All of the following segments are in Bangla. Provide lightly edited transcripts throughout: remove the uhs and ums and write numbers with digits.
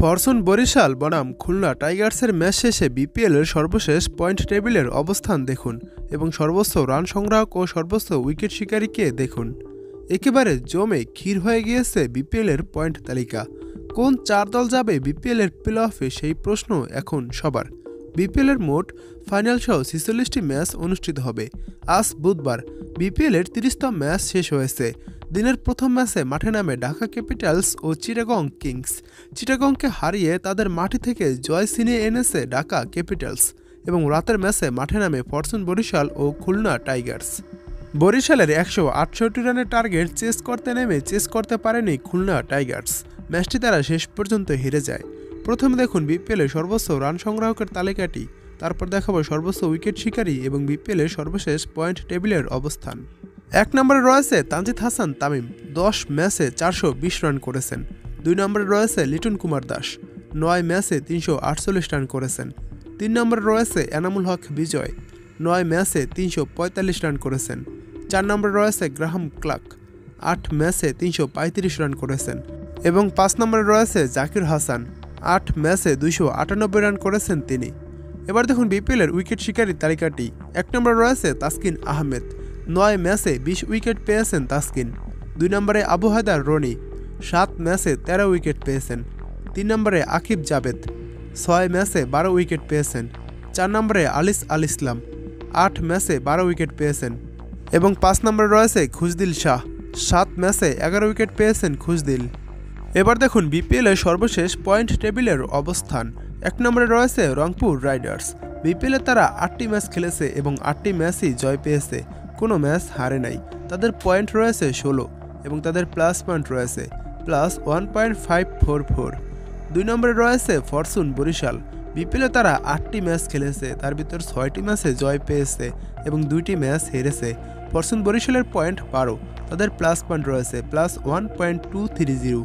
ফরচুন বরিশাল বনাম খুলনা টাইগার্সের ম্যাচ শেষে বিপিএলের সর্বশেষ পয়েন্ট টেবিলের অবস্থান দেখুন এবং সর্বোচ্চ রান সংগ্রাহক ও সর্বোচ্চ উইকেট শিকারীকে দেখুন। একেবারে জমে ক্ষীর হয়ে গিয়েছে বিপিএলের পয়েন্ট তালিকা। কোন চার দল যাবে বিপিএলের প্লে অফে সেই প্রশ্ন এখন সবার। বিপিএলের মোট ফাইনাল সহ ৪৬টি ম্যাচ অনুষ্ঠিত হবে। আজ বুধবার বিপিএলের ৩০তম ম্যাচ শেষ হয়েছে। দিনের প্রথম ম্যাচে মাঠে নামে ঢাকা ক্যাপিটালস ও চিটাগং কিংস। চিটাগংকে হারিয়ে তাদের মাটি থেকে জয় ছিনিয়ে এনেছে ঢাকা ক্যাপিটালস এবং রাতের ম্যাচে মাঠে নামে ফরচুন বরিশাল ও খুলনা টাইগার্স। বরিশালের ১৬৮ রানের টার্গেট চেস করতে নেমে চেস করতে পারেনি খুলনা টাইগার্স। ম্যাচটি তারা শেষ পর্যন্ত হেরে যায়। প্রথমে দেখুন বিপিএলের সর্বোচ্চ রান সংগ্রাহকের তালিকাটি, তারপর দেখাবো সর্বোচ্চ উইকেট শিকারী এবং বিপিএলের সর্বশেষ পয়েন্ট টেবিলের অবস্থান। ১ নম্বরে রয়েছে তানজিদ হাসান তামিম, ১০ ম্যাচে ৪২০ রান করেছেন। ২ নম্বরে রয়েছে লিটন কুমার দাস, ৯ ম্যাচে ৩৪৮ রান করেছেন। ৩ নম্বরে রয়েছে এনামুল হক বিজয়, ৯ ম্যাচে ৩৪৫ রান করেছেন। ৪ নম্বরে রয়েছে গ্রাহাম ক্লার্ক, ৮ ম্যাচে ৩৩৫ রান করেছেন এবং ৫ নম্বরে রয়েছে জাকির হাসান, ৮ ম্যাচে ২৯৮ রান করেছেন তিনি। এবার দেখুন বিপিএলের উইকেট শিকারী তালিকাটি। ১ নম্বরে রয়েছে তাসকিন আহমেদ, ৯ ম্যাচে ২০ উইকেট পেয়েছেন তাসকিন। ২ নম্বরে আবু হায়দার রনি, ৭ ম্যাচে ১৩ উইকেট পেয়েছেন। ৩ নম্বরে আকিব জাবেদ, ৬ ম্যাচে ১২ উইকেট পেয়েছেন। ৪ নম্বরে আলিস আল ইসলাম, ৮ ম্যাচে ১২ উইকেট পেয়েছেন এবং ৫ নম্বরে রয়েছে খুশদিল শাহ, ৭ ম্যাচে ১১ উইকেট পেয়েছেন খুশদিল। এবার দেখুন বিপিএলের সর্বশেষ পয়েন্ট টেবিলের অবস্থান। ১ নম্বরে রয়েছে রংপুর রাইডার্স। বিপিএলে তারা ৮টি ম্যাচ খেলেছে এবং ৮টি ম্যাচই জয় পেয়েছে, কোনো ম্যাচ হারে নাই। তাদের পয়েন্ট রয়েছে ১৬ এবং তাদের প্লাস পয়েন্ট রয়েছে +1.544। ২ নম্বরে রয়েছে ফরচুন বরিশাল। বিপিএলে তারা ৮টি ম্যাচ খেলেছে, তার ভিতর ৬টি ম্যাচে জয় পেয়েছে এবং ২টি ম্যাচ হেরেছে। ফরচুন বরিশালের পয়েন্ট ১২, তাদের প্লাস পয়েন্ট রয়েছে +1.230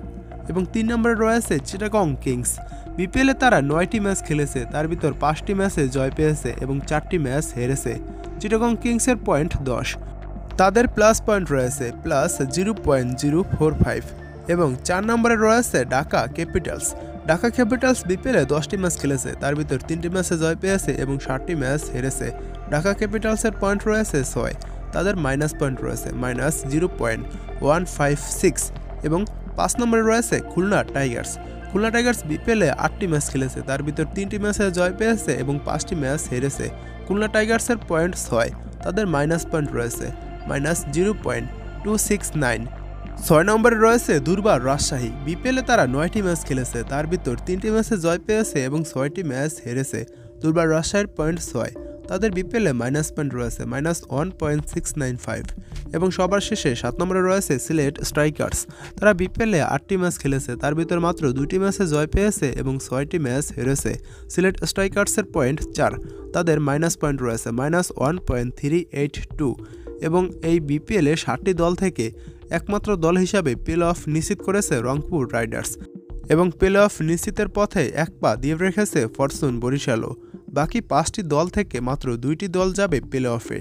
এবং ৩ নম্বরে রয়েছে চিটাগং কিংস। বিপিএলে তারা ৯টি ম্যাচ খেলেছে, তার ভিতর ৫টি ম্যাচে জয় পেয়েছে এবং ৪টি ম্যাচ হেরেছে। চিটাগং কিংসের পয়েন্ট ১০, তাদের প্লাস পয়েন্ট রয়েছে +0.045 এবং ৪ নম্বরে রয়েছে ঢাকা ক্যাপিটালস। ঢাকা ক্যাপিটালস বিপিএলে 10টি ম্যাচ খেলেছে, তার ভিতর ৩টি ম্যাচে জয় পেয়েছে এবং ৭টি ম্যাচ হেরেছে। ঢাকা ক্যাপিটালসের পয়েন্ট রয়েছে ৬, তাদের মাইনাস পয়েন্ট রয়েছে -0.156 এবং ৫ নম্বরে রয়েছে খুলনা টাইগার্স। খুলনা টাইগার্স বিপিএলে ৮টি ম্যাচ খেলেছে, তার ভিতর ৩টি ম্যাচে জয় পেয়েছে এবং ৫টি ম্যাচ হেরেছে। খুলনা টাইগার্সের পয়েন্ট ৬, তাদের মাইনাস পয়েন্ট রয়েছে -0.269। ৬ নম্বরে রয়েছে দুর্বার রাজশাহী। বিপিএলে তারা ৯টি ম্যাচ খেলেছে, তার ভিতর ৩টি ম্যাচে জয় পেয়েছে এবং ৬টি ম্যাচ হেরেছে। দুর্বার রাজশাহীর পয়েন্ট ৬, তাদের বিপিএলে মাইনাস পয়েন্ট রয়েছে -1.695 এবং সবার শেষে ৭ নম্বরে রয়েছে সিলেট স্ট্রাইকার্স। তারা বিপিএলে ৮টি ম্যাচ খেলেছে, তার ভিতর মাত্র ২টি ম্যাচে জয় পেয়েছে এবং ৬টি ম্যাচ হেরেছে। সিলেট স্ট্রাইকার্সের পয়েন্ট ৪, তাদের মাইনাস পয়েন্ট রয়েছে -1.382 এবং এই বিপিএলে 7টি দল থেকে একমাত্র দল হিসাবে প্লে অফ নিশ্চিত করেছে রংপুর রাইডার্স এবং প্লে অফ নিশ্চিতের পথে এক পা দিয়ে রেখেছে ফরচুন বরিশালও। বাকি 5টি দল থেকে মাত্র 2টি দল যাবে প্লে অফে।